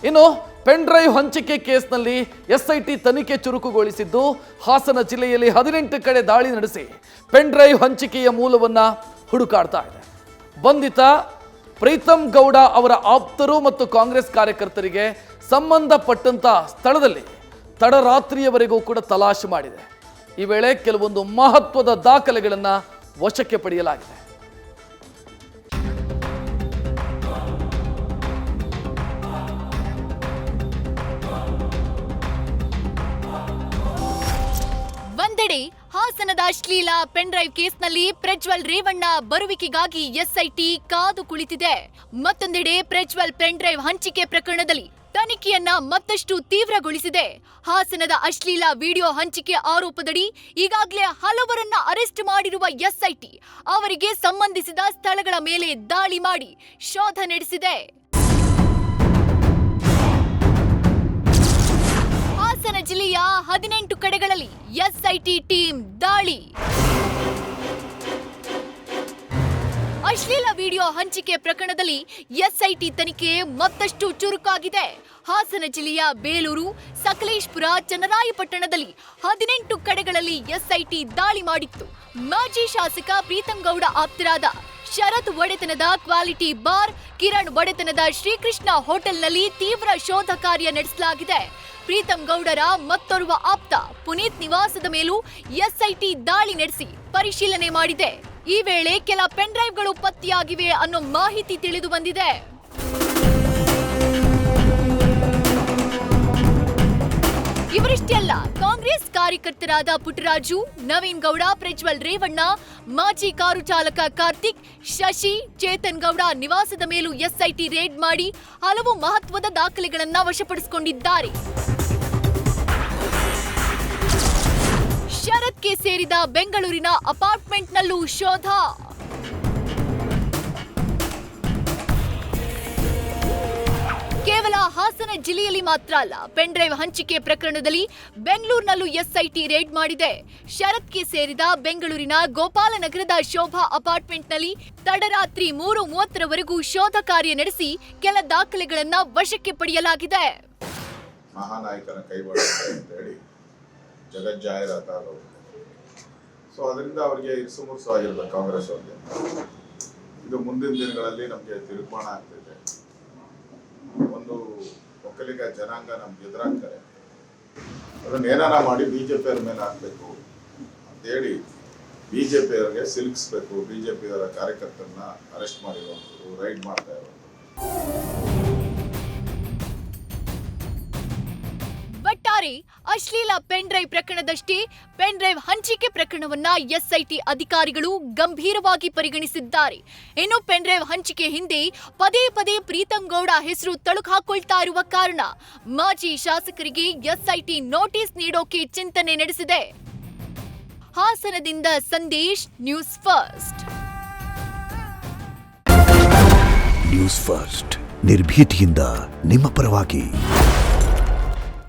ಇನ್ನು pen drive ಹಂಚಿಕೆ ಕೇಸ್ನಲ್ಲಿ ಎಸ್ಐಟಿ ತನಿಖೆ ಚುರುಕುಗೊಳಿಸಿದ್ದು ಹಾಸನ ಜಿಲ್ಲೆಯಲ್ಲಿ 18 ಕಡೆ ದಾಳಿ ನಡೆಸಿ ಪೆನ್ ಡ್ರೈವ್ ಹಂಚಿಕೆಯ ಮೂಲವನ್ನ ಹುಡುಕಾಡ್ತಾ ಇದೆ. ಬಂಧಿತ ಪ್ರೀತಮ್ ಗೌಡ ಅವರ ಆಪ್ತರು ಮತ್ತು ಕಾಂಗ್ರೆಸ್ ಕಾರ್ಯಕರ್ತರಿಗೆ ಸಂಬಂಧಪಟ್ಟಂತ ಸ್ಥಳದಲ್ಲಿ ತಡರಾತ್ರಿಯವರೆಗೂ ಕೂಡ ತಲಾಶೆ ಮಾಡಿದೆ. ಈ ವೇಳೆ ಕೆಲವೊಂದು ಮಹತ್ವದ ದಾಖಲೆಗಳನ್ನು ವಶಕ್ಕೆ ಪಡೆಯಲಾಗಿದೆ. ಒಂದೆಡೆ ಹಾಸನದ ಅಶ್ಲೀಲ ಪೆನ್ ಡ್ರೈವ್ ಕೇಸ್ನಲ್ಲಿ ಪ್ರಜ್ವಲ್ ರೇವಣ್ಣ ಬರುವಿಕೆಗಾಗಿ ಎಸ್ಐಟಿ ಕಾದು ಕುಳಿತಿದೆ. ಮತ್ತೊಂದೆಡೆ ಪ್ರಜ್ವಲ್ ಪೆನ್ ಡ್ರೈವ್ ಹಂಚಿಕೆ ಪ್ರಕರಣದಲ್ಲಿ ತನಿಖೆಯನ್ನ ಮತ್ತಷ್ಟು ತೀವ್ರಗೊಳಿಸಿದೆ. ಹಾಸನದ ಅಶ್ಲೀಲ ವಿಡಿಯೋ ಹಂಚಿಕೆ ಆರೋಪದಡಿ ಈಗಾಗಲೇ ಹಲವರನ್ನ ಅರೆಸ್ಟ್ ಮಾಡಿರುವ ಎಸ್ಐಟಿ ಅವರಿಗೆ ಸಂಬಂಧಿಸಿದ ಸ್ಥಳಗಳ ಮೇಲೆ ದಾಳಿ ಮಾಡಿ ಶೋಧ ನಡೆಸಿದೆ. ಹಾಸನ ಜಿಲ್ಲೆಯ 18 ಕಡೆಗಳಲ್ಲಿ ಎಸ್ಐಟಿ ಟೀಮ್ ದಾಳಿ. ಅಶ್ಲೀಲ ವಿಡಿಯೋ ಹಂಚಿಕೆ ಪ್ರಕರಣದಲ್ಲಿ ಎಸ್ಐಟಿ ತನಿಖೆ ಮತ್ತಷ್ಟು ಚುರುಕಾಗಿದೆ. ಹಾಸನ ಜಿಲ್ಲೆಯ ಬೇಲೂರು, ಸಕಲೇಶಪುರ, ಚನ್ನರಾಯಪಟ್ಟಣದಲ್ಲಿ 18 ಕಡೆಗಳಲ್ಲಿ ಎಸ್ಐಟಿ ದಾಳಿ ಮಾಡಿತ್ತು. ಮಾಜಿ ಶಾಸಕ ಪ್ರೀತಮ್ ಗೌಡ ಆಪ್ತರಾದ ಶರತ್ ಒಡೆತನದ ಕ್ವಾಲಿಟಿ ಬಾರ್, ಕಿರಣ್ ಒಡೆತನದ ಶ್ರೀಕೃಷ್ಣ ಹೋಟೆಲ್ನಲ್ಲಿ ತೀವ್ರ ಶೋಧ ಕಾರ್ಯ ನಡೆಸಲಾಗಿದೆ. ಪ್ರೀತಮ್ ಗೌಡರ ಮತ್ತೋರ್ವ ಆಪ್ತ ಪುನೀತ್ ನಿವಾಸದ ಮೇಲೂ ಎಸ್ಐಟಿ ದಾಳಿ ನಡೆಸಿ ಪರಿಶೀಲನೆ ಮಾಡಿದೆ. ಈ ವೇಳೆ ಕೆಲ ಪೆನ್ ಡ್ರೈವ್ಗಳು ಪತ್ತೆಯಾಗಿವೆ ಅನ್ನೋ ಮಾಹಿತಿ ತಿಳಿದು ಬಂದಿದೆ. ಇವರಿಷ್ಟೇ ಅಲ್ಲ, ಕಾಂಗ್ರೆಸ್ ಕಾರ್ಯಕರ್ತರಾದ ಪುಟ್ಟರಾಜು, ನವೀನ್ ಗೌಡ, ಪ್ರಜ್ವಲ್ ರೇವಣ್ಣ, ಮಾಜಿ ಕಾರು ಚಾಲಕ ಕಾರ್ತಿಕ್, ಶಶಿ, ಚೇತನ್ ಗೌಡ ನಿವಾಸದ ಮೇಲೂ ಎಸ್ಐಟಿ ರೇಡ್ ಮಾಡಿ ಹಲವು ಮಹತ್ವದ ದಾಖಲೆಗಳನ್ನ ವಶಪಡಿಸಿಕೊಂಡಿದ್ದಾರೆ. ಶರತ್ಗೆ ಸೇರಿದ ಬೆಂಗಳೂರಿನ ಅಪಾರ್ಟ್ಮೆಂಟ್ನಲ್ಲೂ ಶೋಧ. ಕೇವಲ ಹಾಸನ ಜಿಲ್ಲೆಯಲ್ಲಿ ಮಾತ್ರ ಅಲ್ಲ, ಪೆನ್ ಡ್ರೈವ್ ಹಂಚಿಕೆ ಪ್ರಕರಣದಲ್ಲಿ ಬೆಂಗಳೂರಿನಲ್ಲೂ ಎಸ್ಐಟಿ ರೇಡ್ ಮಾಡಿದೆ. ಶರತ್ಗೆ ಸೇರಿದ ಬೆಂಗಳೂರಿನ ಗೋಪಾಲನಗರದ ಶೋಭಾ ಅಪಾರ್ಟ್ಮೆಂಟ್ನಲ್ಲಿ ತಡರಾತ್ರಿ 3:30ರವರೆಗೂ ಶೋಧ ಕಾರ್ಯ ನಡೆಸಿ ಕೆಲ ದಾಖಲೆಗಳನ್ನ ವಶಕ್ಕೆ ಪಡೆಯಲಾಗಿದೆ. ಮಹಾನಾಯಕನ ಕೈವಾಡ ಅಂತ ಹೇಳಿ ಜಗಜ್ಜಾಹೀರಾತು. ಸೊ ಅದರಿಂದ ಅವರಿಗೆ ಇರಿಸುಮುರುಸು ಆಗಿರ್ಬೇಕು ಕಾಂಗ್ರೆಸ್ ಅವರಿಗೆ. ಇದು ಮುಂದಿನ ದಿನಗಳಲ್ಲಿ ನಮಗೆ ತೀರ್ಮಾನ ಆಗ್ತಿದೆ. ಒಂದು ಒಕ್ಕಲಿಗ ಜನಾಂಗ ನಮ್ಗೆ ಎದುರಾಗ್ತಾರೆ, ಅದನ್ನ ಏನಾರ ಮಾಡಿ ಬಿಜೆಪಿಯವರ ಮೇಲೆ ಹಾಕ್ಬೇಕು ಅಂತೇಳಿ ಬಿಜೆಪಿಯವರಿಗೆ ಸಿಲುಕಿಸ್ಬೇಕು. ಬಿಜೆಪಿಯವರ ಕಾರ್ಯಕರ್ತರನ್ನ ಅರೆಸ್ಟ್ ಮಾಡಿರುವಂಥದ್ದು, ರೈಡ್ ಮಾಡ್ತಾ ಇರುವಂಥದ್ದು. ಒಟ್ಟಾರೆ ಅಶ್ಲೀಲ ಪೆನ್ ಡ್ರೈವ್ ಪ್ರಕರಣದಷ್ಟೇ ಪೆನ್ ಡ್ರೈವ್ ಹಂಚಿಕೆ ಪ್ರಕರಣವನ್ನ ಎಸ್ಐಟಿ ಅಧಿಕಾರಿಗಳು ಗಂಭೀರವಾಗಿ ಪರಿಗಣಿಸಿದ್ದಾರೆ. ಇನ್ನು ಪೆನ್ ಡ್ರೈವ್ ಹಂಚಿಕೆ ಹಿಂದೆ ಪದೇ ಪದೇ ಪ್ರೀತಮ್ ಗೌಡ ಹೆಸರು ತಳುಕು ಹಾಕೊಳ್ತಾ ಇರುವ ಕಾರಣ ಮಾಜಿ ಶಾಸಕರಿಗೆ ಎಸ್ಐಟಿ ನೋಟಿಸ್ ನೀಡೋಕೆ ಚಿಂತನೆ ನಡೆಸಿದೆ. ಹಾಸನದಿಂದ Sandesh, news first. News first ನಿರ್ಭೀತಿಯಿಂದ ನಿಮ್ಮ ಪರವಾಗಿ.